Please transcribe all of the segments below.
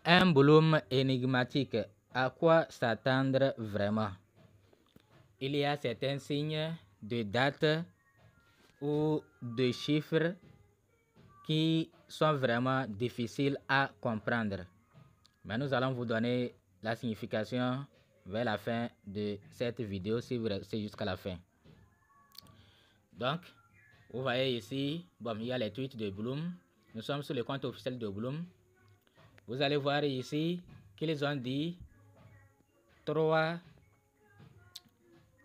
Un volume énigmatique. À quoi s'attendre vraiment? Il y a certains signes de date ou de chiffres qui sont vraiment difficiles à comprendre. Mais nous allons vous donner la signification vers la fin de cette vidéo si vous restez jusqu'à la fin. Donc, vous voyez ici, bon, il y a les tweets de Bloom. Nous sommes sur le compte officiel de Bloom. Vous allez voir ici qu'ils ont dit 3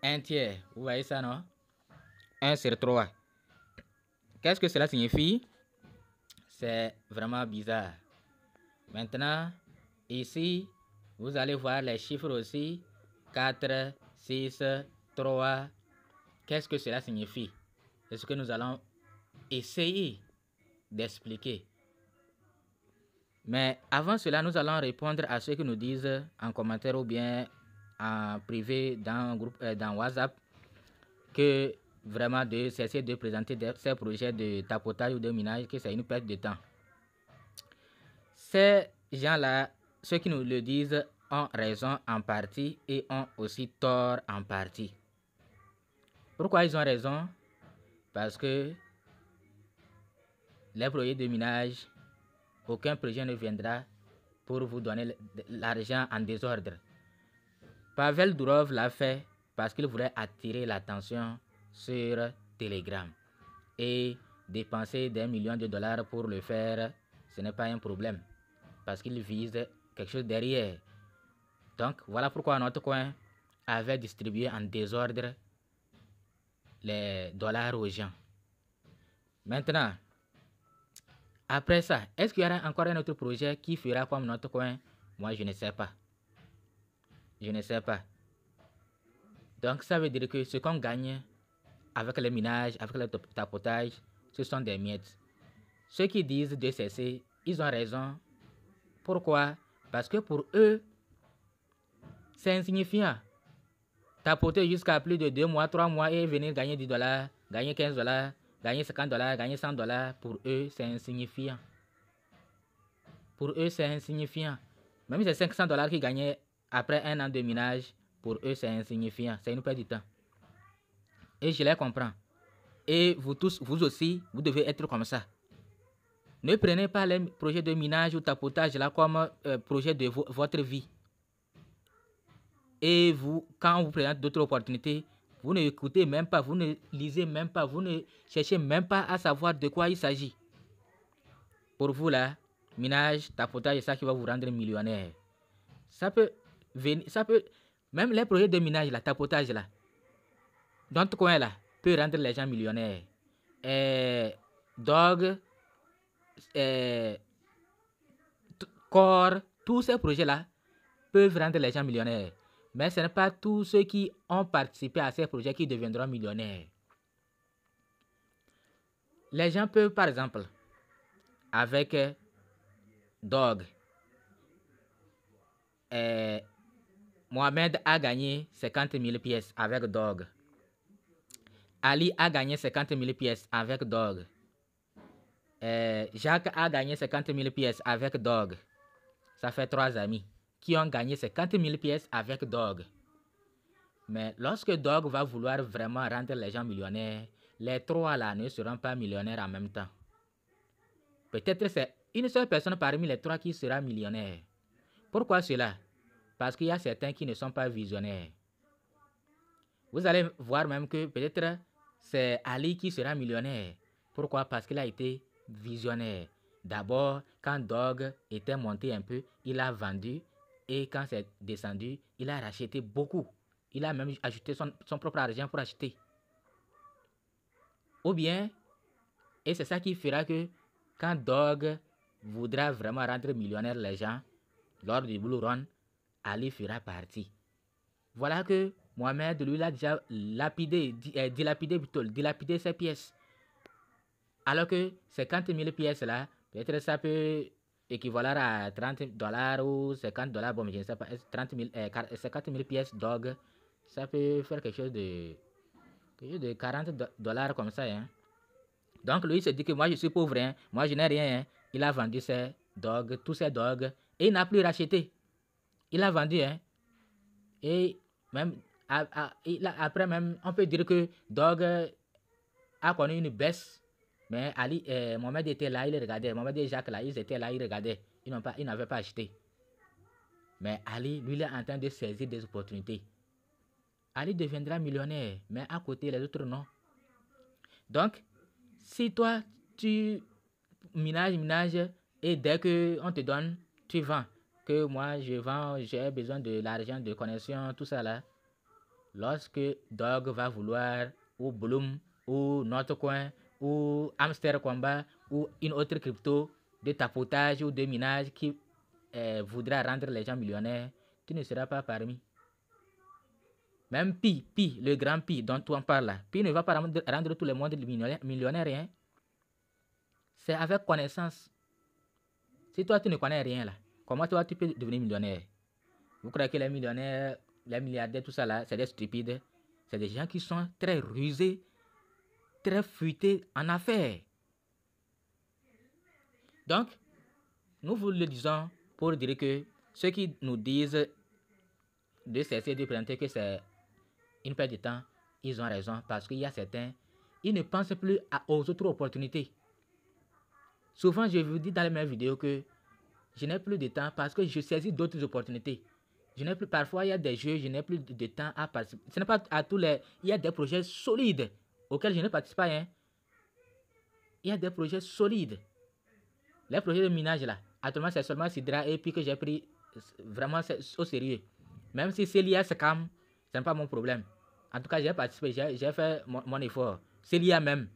1 tiers. Vous voyez ça, non? 1 sur 3. Qu'est-ce que cela signifie? C'est vraiment bizarre. Maintenant, ici, vous allez voir les chiffres aussi. 4, 6, 3. Qu'est-ce que cela signifie? C'est ce que nous allons essayer d'expliquer. Mais avant cela, nous allons répondre à ceux qui nous disent en commentaire ou bien en privé dans un groupe, dans WhatsApp, que vraiment de cesser de présenter ces projets de tapotage ou de minage, que c'est une perte de temps. Ces gens-là, ceux qui nous le disent, ont raison en partie et ont aussi tort en partie. Pourquoi ils ont raison? Parce que les projets de minage, aucun projet ne viendra pour vous donner l'argent en désordre. Pavel Durov l'a fait parce qu'il voulait attirer l'attention sur Telegram. Et dépenser des millions de dollars pour le faire, ce n'est pas un problème. Parce qu'il vise quelque chose derrière. Donc, voilà pourquoi notre coin avait distribué en désordre les dollars aux gens. Maintenant, après ça, est-ce qu'il y aura encore un autre projet qui fera comme notre coin? Moi, je ne sais pas. Je ne sais pas. Donc, ça veut dire que ce qu'on gagne avec le minage, avec le tapotage, ce sont des miettes. Ceux qui disent de cesser, ils ont raison. Pourquoi? Parce que pour eux, c'est insignifiant. Tapoter jusqu'à plus de 2 mois, 3 mois et venir gagner 10 dollars, gagner 15 dollars, gagner 50 dollars, gagner 100 dollars, pour eux, c'est insignifiant. Pour eux, c'est insignifiant. Même si c'est 500 dollars qu'ils gagnaient après un an de minage, pour eux, c'est insignifiant. C'est une perte de temps. Et je les comprends. Et vous tous, vous aussi, vous devez être comme ça. Ne prenez pas les projets de minage ou tapotage là comme projet de votre vie. Et vous, quand vous prenez d'autres opportunités, vous n'écoutez même pas, vous ne lisez même pas, vous ne cherchez même pas à savoir de quoi il s'agit. Pour vous là, minage, tapotage, c'est ça qui va vous rendre millionnaire. Ça peut venir, même les projets de minage là, tapotage là, dans tout coin là, peut rendre les gens millionnaires. Dog, corps, tous ces projets là peuvent rendre les gens millionnaires. Mais ce n'est pas tous ceux qui ont participé à ces projets qui deviendront millionnaires. Les gens peuvent, par exemple, avec Dog, Mohamed a gagné 50 000 pièces avec Dog. Ali a gagné 50 000 pièces avec Dog. Jacques a gagné 50 000 pièces avec Dog. Ça fait 3 amis qui ont gagné 50 000 pièces avec Dog. Mais lorsque Dog va vouloir vraiment rendre les gens millionnaires, les 3 là ne seront pas millionnaires en même temps. Peut-être c'est une seule personne parmi les 3 qui sera millionnaire. Pourquoi cela? Parce qu'il y a certains qui ne sont pas visionnaires. Vous allez voir même que peut-être c'est Ali qui sera millionnaire. Pourquoi? Parce qu'il a été visionnaire. D'abord, quand Dog était monté un peu, il a vendu. Et quand c'est descendu, il a racheté beaucoup. Il a même ajouté son propre argent pour acheter. Ou bien, et c'est ça qui fera que quand Dog voudra vraiment rendre millionnaire les gens, lors du Blue Run, Ali fera partie. Voilà que Mohamed, lui, il a déjà dilapidé ses pièces. Alors que 50 000 pièces là, peut-être ça peut équivaloir à 30 dollars ou 50 dollars. Bon, je ne sais pas, 50 000 pièces Dog, ça peut faire quelque chose de 40 dollars comme ça. Hein. Donc lui, il se dit que moi, je suis pauvre, hein. Moi, je n'ai rien. Hein. Il a vendu ses dogs, tous ses dogs, Et il n'a plus racheté. Il a vendu, hein. Et même, après même, on peut dire que Dog a connu une baisse. Mais Ali, Mohamed était là, il regardait. Mohamed et Jacques, là, ils étaient là, ils regardaient. Ils n'avaient pas acheté. Mais Ali, lui, il est en train de saisir des opportunités. Ali deviendra millionnaire, mais à côté, les autres, non. Donc, si toi, tu minages, et dès qu'on te donne, tu vends. Que moi, je vends, j'ai besoin de l'argent, de connexion, tout ça là. Lorsque Dog va vouloir, ou Bloom, ou Notre Coin, ou Hamster Combat, ou une autre crypto de tapotage ou de minage qui voudra rendre les gens millionnaires, tu ne seras pas parmi. Même Pi, le grand Pi dont on parle là, Pi ne va pas rendre tout le monde millionnaire, hein. C'est avec connaissance. Si toi tu ne connais rien là, comment toi tu peux devenir millionnaire? Vous croyez que les millionnaires, les milliardaires, tout ça là, c'est des stupides? C'est des gens qui sont très rusés, très fuités en affaires. Donc, nous vous le disons pour dire que ceux qui nous disent de cesser de présenter que c'est une perte de temps, ils ont raison, parce qu'il y a certains, ils ne pensent plus aux autres opportunités. Souvent, je vous dis dans mes vidéos que je n'ai plus de temps parce que je saisis d'autres opportunités. Je n'ai plus, parfois, il y a des jeux, je n'ai plus de temps à participer. Ce n'est pas à tous les... Il y a des projets solides auxquels je ne participe pas. Hein. Il y a des projets solides. Les projets de minage, là, actuellement, c'est seulement Sidra et puis que j'ai pris vraiment au sérieux. Même si c'est lié à ce cam, ce n'est pas mon problème. En tout cas, j'ai participé, j'ai fait mon effort. C'est lié même.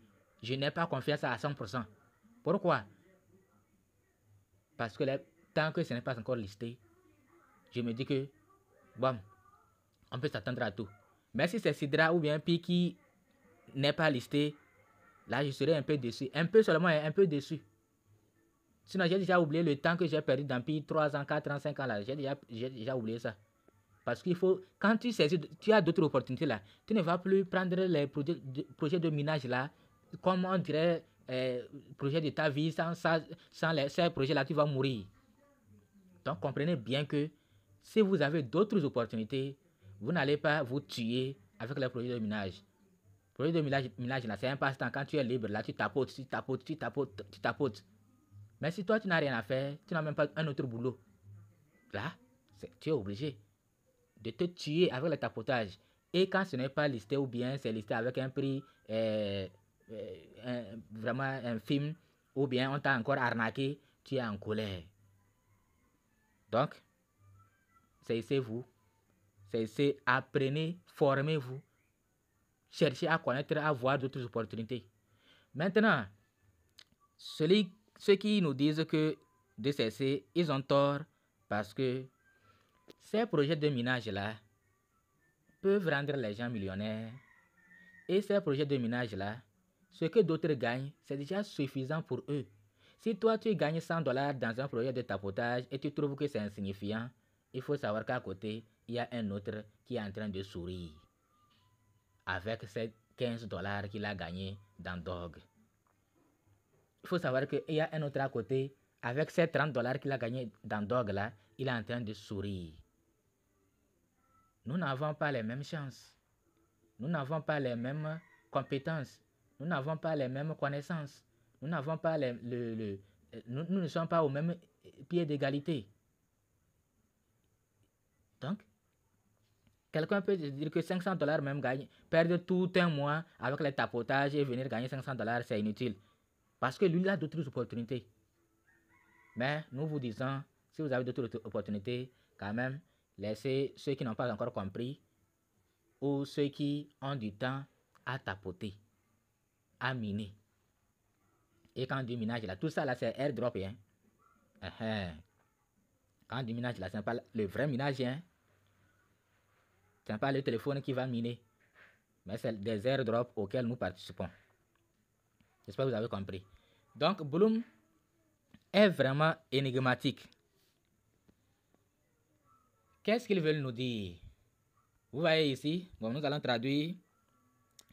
Je n'ai pas confiance à 100%. Pourquoi? Parce que tant que ce n'est pas encore listé, je me dis que, bon, on peut s'attendre à tout. Mais si c'est Sidra ou bien Pi qui n'est pas listé, là, je serai un peu déçu. Un peu seulement, un peu déçu. Sinon, j'ai déjà oublié le temps que j'ai perdu dans Pi, 3 ans, 4 ans, 5 ans, là. J'ai déjà oublié ça. Parce qu'il faut, quand tu saisis, tu as d'autres opportunités là, tu ne vas plus prendre les projets de minage là, comme on dirait, projet de ta vie, sans ces projets là, tu vas mourir. Donc, comprenez bien que si vous avez d'autres opportunités, vous n'allez pas vous tuer avec les projets de minage. Le projet de minage là, c'est un passe-temps. Quand tu es libre là, tu tapotes. Mais si toi, tu n'as rien à faire, tu n'as même pas un autre boulot, là, tu es obligé de te tuer avec le tapotage. Et quand ce n'est pas listé ou bien c'est listé avec un prix, vraiment un film, ou bien on t'a encore arnaqué, tu es en colère. Donc, saisissez-vous, apprenez, formez-vous, cherchez à connaître, à voir d'autres opportunités. Maintenant, ceux qui nous disent que de cesser, ils ont tort parce que ces projets de minage-là peuvent rendre les gens millionnaires. Et ces projets de minage-là, ce que d'autres gagnent, c'est déjà suffisant pour eux. Si toi, tu gagnes $100 dans un projet de tapotage et tu trouves que c'est insignifiant, il faut savoir qu'à côté, il y a un autre qui est en train de sourire avec ces $15 qu'il a gagné dans Dog. Il faut savoir qu'il y a un autre à côté, avec ces $30 qu'il a gagné dans Dog là, il est en train de sourire. Nous n'avons pas les mêmes chances. Nous n'avons pas les mêmes compétences. Nous n'avons pas les mêmes connaissances. Nous n'avons pas nous ne sommes pas au même pied d'égalité. Donc, quelqu'un peut dire que $500 même perdre tout un mois avec les tapotages et venir gagner $500, c'est inutile. Parce que lui, il a d'autres opportunités. Mais nous vous disons, si vous avez d'autres opportunités, quand même, laissez ceux qui n'ont pas encore compris ou ceux qui ont du temps à tapoter, à miner. Et quand du minage là, tout ça là, c'est airdrop. Hein? Quand du minage là, ce n'est pas le vrai minage. Hein? Ce n'est pas le téléphone qui va miner. Mais c'est des airdrops auxquels nous participons. J'espère que vous avez compris. Donc, Bloom est vraiment énigmatique. Qu'est-ce qu'ils veulent nous dire? Vous voyez ici, bon, nous allons traduire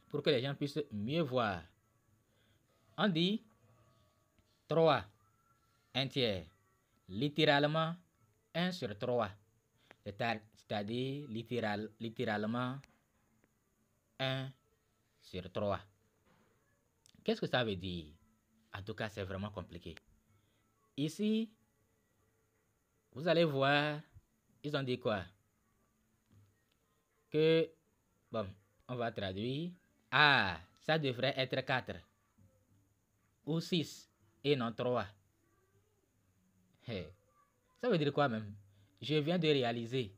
pour que les gens puissent mieux voir. On dit 3, un tiers. Littéralement, 1 sur 3. C'est-à-dire littéralement 1 sur 3. Qu'est-ce que ça veut dire? En tout cas, c'est vraiment compliqué. Ici, vous allez voir, ils ont dit quoi? Que, bon, on va traduire. Ah, ça devrait être 4 ou 6 et non 3. Hey. Ça veut dire quoi même? Je viens de réaliser.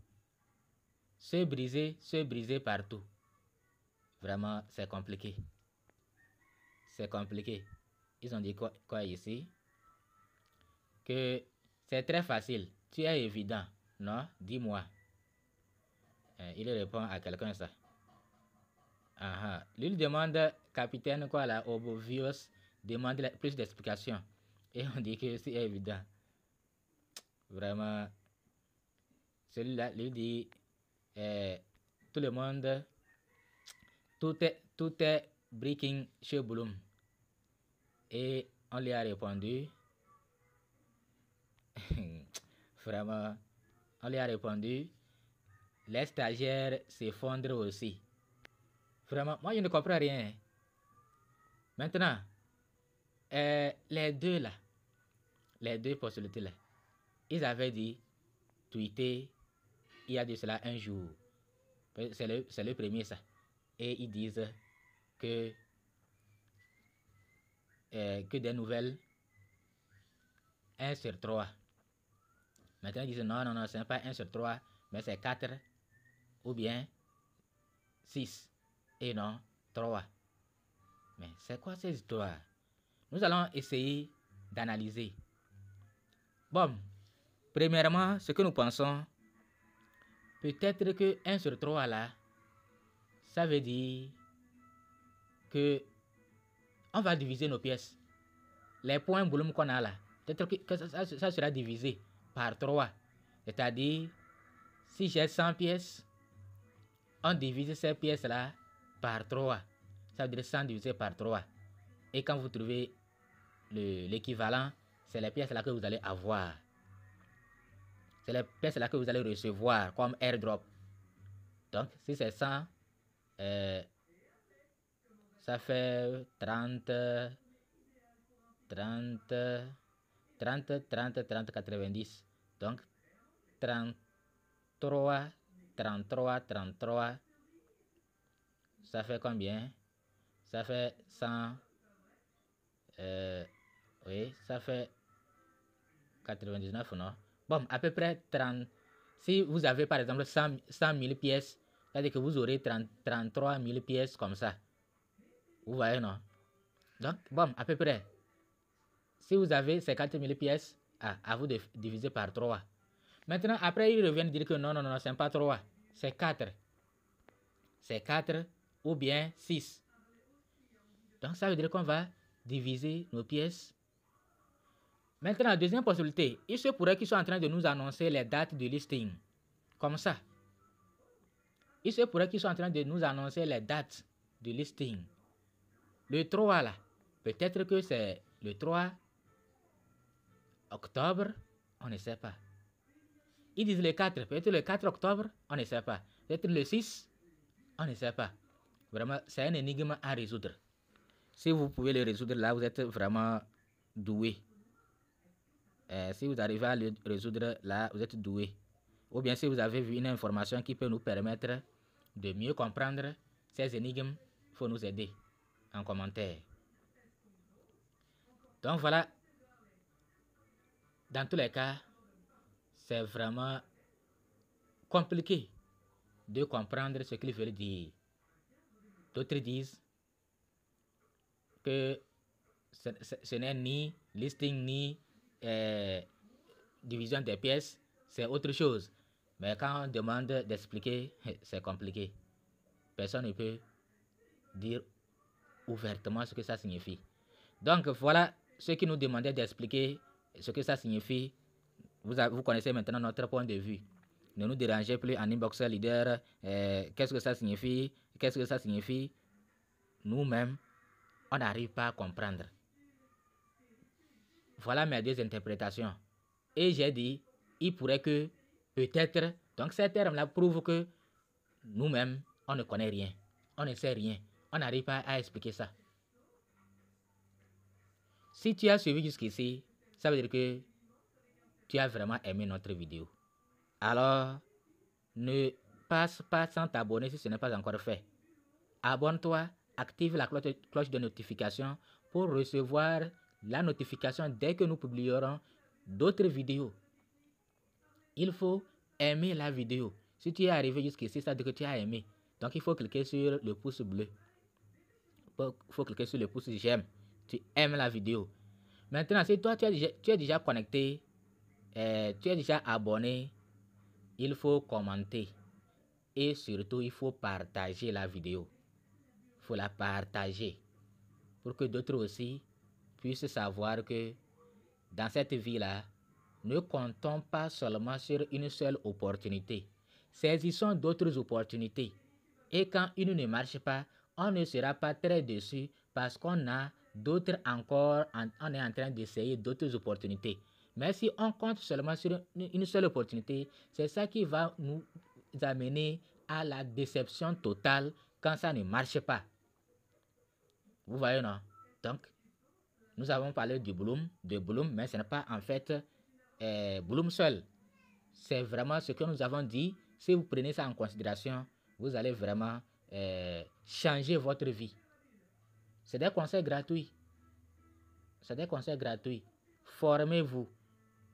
Se briser partout. Vraiment, c'est compliqué. C'est compliqué. Ils ont dit quoi ici? Que c'est très facile. Tu es évident. Non? Dis-moi. Il répond à quelqu'un ça. Lui demande, capitaine quoi là, Obovius, demande plus d'explications. Et on dit que c'est évident. Vraiment. Celui-là, lui dit, tout le monde, tout est breaking chez Bloom. Et on lui a répondu, vraiment, on lui a répondu, les stagiaires s'effondrent aussi. Vraiment, moi je ne comprends rien. Maintenant, les deux là, les deux possibilités là, ils avaient dit, tweeter, il y a de cela un jour. C'est le premier ça. Et ils disent que des nouvelles 1 sur 3. Maintenant ils disent non, ce n'est pas 1 sur 3, mais c'est 4 ou bien 6 et non 3. Mais c'est quoi ces histoires? Nous allons essayer d'analyser. Bon, premièrement, ce que nous pensons, peut-être que 1 sur 3 là, ça veut dire que on va diviser nos pièces. Les points Bloom qu'on a là, peut-être que ça sera divisé par 3. C'est-à-dire, si j'ai 100 pièces, on divise ces pièces-là par 3. Ça veut dire 100 divisé par 3. Et quand vous trouvez l'équivalent, c'est les pièces-là que vous allez avoir. C'est les pièces-là que vous allez recevoir comme airdrop. Donc, si c'est 100, ça fait 30, 90. Donc, 33, ça fait combien? Ça fait 100, oui, ça fait 99, non? Bon, à peu près 30. Si vous avez par exemple 100 000 pièces, c'est-à-dire que vous aurez 33 000 pièces comme ça. Vous voyez, non? Donc, bon, à peu près. Si vous avez 50 000 pièces, à vous de diviser par 3. Maintenant, après, ils reviennent dire que non, ce n'est pas 3, c'est 4. C'est 4 ou bien 6. Donc, ça veut dire qu'on va diviser nos pièces. Maintenant, deuxième possibilité, il se pourrait qu'ils soient en train de nous annoncer les dates de listing. Comme ça. Il se pourrait qu'ils soient en train de nous annoncer les dates de listing. Le 3 là, peut-être que c'est le 3 octobre, on ne sait pas. Ils disent le 4, peut-être le 4 octobre, on ne sait pas. Peut-être le 6, on ne sait pas. Vraiment, c'est un énigme à résoudre. Si vous pouvez le résoudre là, vous êtes vraiment doué. Si vous arrivez à le résoudre là, vous êtes doué. Ou bien si vous avez vu une information qui peut nous permettre de mieux comprendre ces énigmes, il faut nous aider en commentaire. Donc voilà, dans tous les cas, c'est vraiment compliqué de comprendre ce qu'ils veulent dire. D'autres disent que ce n'est ni listing ni division des pièces, c'est autre chose. Mais quand on demande d'expliquer, c'est compliqué. Personne ne peut dire ouvertement ce que ça signifie. Donc voilà ce qui nous demandait d'expliquer ce que ça signifie. Vous connaissez maintenant notre point de vue. Ne nous dérangez plus en inboxer leader. Qu'est-ce que ça signifie? Qu'est-ce que ça signifie? Nous-mêmes, on n'arrive pas à comprendre. Voilà mes deux interprétations. Et j'ai dit il pourrait que, peut-être, donc ces termes-là prouvent que nous-mêmes, on ne connaît rien, on ne sait rien, on n'arrive pas à expliquer ça. Si tu as suivi jusqu'ici, ça veut dire que tu as vraiment aimé notre vidéo. Alors, ne passe pas sans t'abonner si ce n'est pas encore fait. Abonne-toi, active la cloche de notification pour recevoir la notification dès que nous publierons d'autres vidéos. Il faut aimer la vidéo. Si tu es arrivé jusqu'ici, ça veut dire que tu as aimé. Donc, il faut cliquer sur le pouce bleu. Il faut cliquer sur le pouce j'aime. Tu aimes la vidéo. Maintenant, si toi, tu es déjà connecté, tu es déjà abonné, il faut commenter. Et surtout, il faut partager la vidéo. Il faut la partager pour que d'autres aussi puissent savoir que dans cette vie-là, ne comptons pas seulement sur une seule opportunité. Saisissons d'autres opportunités. Et quand une ne marche pas, on ne sera pas très déçu parce qu'on a d'autres encore, on est en train d'essayer d'autres opportunités. Mais si on compte seulement sur une seule opportunité, c'est ça qui va nous amener à la déception totale quand ça ne marche pas. Vous voyez, non? Donc, nous avons parlé de Bloom, mais ce n'est pas en fait Bloom seul. C'est vraiment ce que nous avons dit. Si vous prenez ça en considération, vous allez vraiment changer votre vie. C'est des conseils gratuits. C'est des conseils gratuits. Formez-vous.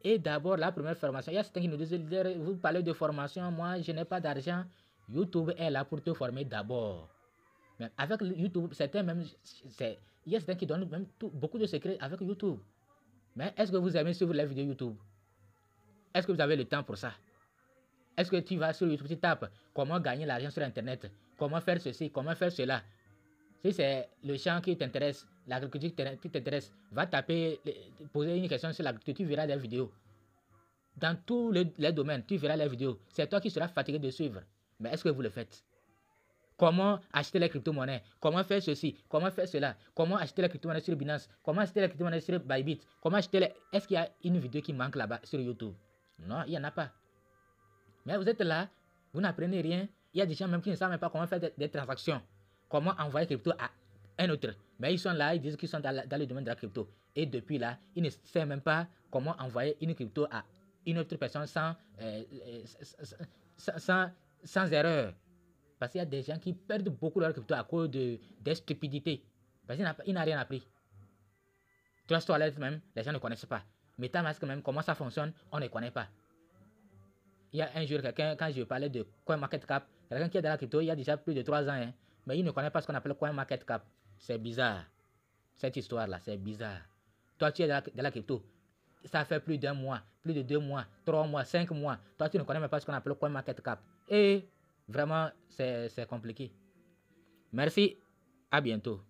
Et d'abord, la première formation, il y a certains qui nous disent, vous parlez de formation, moi je n'ai pas d'argent. YouTube est là pour te former d'abord. Mais avec YouTube, certains même, il y a certains qui donnent même beaucoup de secrets avec YouTube. Mais est-ce que vous aimez suivre les vidéos YouTube? Est-ce que vous avez le temps pour ça? Est-ce que tu vas sur YouTube, tu tapes comment gagner l'argent sur Internet, comment faire ceci, comment faire cela? Si c'est le champ qui t'intéresse, l'agriculture qui t'intéresse, va taper, poser une question sur l'agriculture, tu verras des vidéos. Dans tous les domaines, tu verras les vidéos. C'est toi qui seras fatigué de suivre. Mais est-ce que vous le faites? Comment acheter les crypto-monnaies? Comment faire ceci? Comment faire cela? Comment acheter les crypto-monnaies sur Binance? Comment acheter les crypto-monnaies sur Bybit? Comment acheter les... Est-ce qu'il y a une vidéo qui manque là-bas sur YouTube? Non, il n'y en a pas. Mais vous êtes là, vous n'apprenez rien. Il y a des gens même qui ne savent même pas comment faire des transactions. Comment envoyer crypto à un autre. Mais ils sont là, ils disent qu'ils sont dans le domaine de la crypto. Et depuis là, ils ne savent même pas comment envoyer une crypto à une autre personne sans erreur. Parce qu'il y a des gens qui perdent beaucoup leur crypto à cause des stupidités. Parce qu'ils n'ont rien appris. Trust Wallet même, les gens ne connaissent pas. MetaMask même, comment ça fonctionne, on ne connaît pas. Il y a un jour, quelqu'un, quand je parlais de CoinMarketCap, quelqu'un qui est dans la crypto, il y a déjà plus de 3 ans, hein, mais il ne connaît pas ce qu'on appelle CoinMarketCap. C'est bizarre. Cette histoire-là, c'est bizarre. Toi, tu es dans la crypto. Ça fait plus d'1 mois, plus de 2 mois, 3 mois, 5 mois. Toi, tu ne connais même pas ce qu'on appelle CoinMarketCap. Et vraiment, c'est compliqué. Merci. À bientôt.